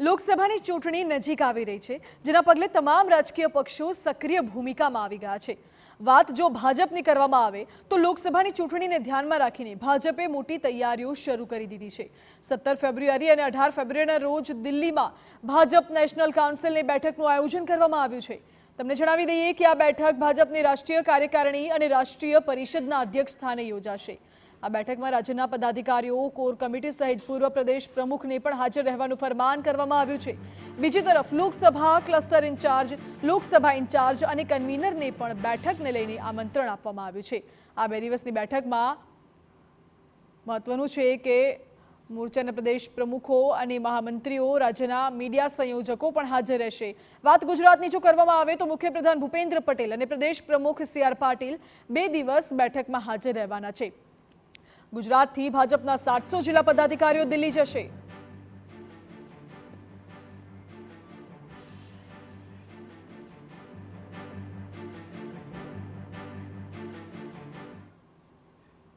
લોકસભાની ચૂંટણી નજીક આવી રહી છે, જેના પગલે તમામ રાજકીય પક્ષો સક્રિય ભૂમિકામાં આવી ગયા છે। વાત જો ભાજપની કરવામાં આવે તો લોકસભાની ચૂંટણીને ધ્યાનમાં રાખીને ભાજપે મોટી તૈયારીઓ શરૂ કરી દીધી છે। 17 ફેબ્રુઆરી અને 18 ફેબ્રુઆરીના રોજ દિલ્હીમાં ભાજપ નેશનલ કાઉન્સિલની બેઠકનું આયોજન કરવામાં આવ્યું છે। તમને જણાવી દઈએ કે આ બેઠક ભાજપની રાષ્ટ્રીય કાર્યકારિણી અને રાષ્ટ્રીય પરિષદના અધ્યક્ષ સ્થાને યોજાશે। આ બેઠકમાં રાજ્યના પદાધિકારીઓ, કોર કમિટી સહિત પૂર્વ પ્રદેશ પ્રમુખને પણ હાજર રહેવાનું ફરમાન કરવામાં આવ્યું છે। બીજી તરફ Lok Sabha cluster in charge, Lok Sabha in charge અને કન્વીનરને પણ બેઠકને લઈને આમંત્રણ આપવામાં આવ્યું છે। આ 2 દિવસની બેઠકમાં મહત્વનું છે કે મોરચાના પ્રદેશ પ્રમુખો અને મહામંત્રીઓ, રાજ્યના મીડિયા સંયોજકો પણ હાજર રહેશે। વાત ગુજરાતની જો કરવામાં આવે તો મુખ્યપ્રધાન ભૂપેન્દ્ર પટેલ અને પ્રદેશ પ્રમુખ CR પાટીલ 2 દિવસ બેઠકમાં હાજર રહેવાના છે। ગુજરાતથી ભાજપના 700 જિલ્લા પદાધિકારીઓ દિલ્હી જશે।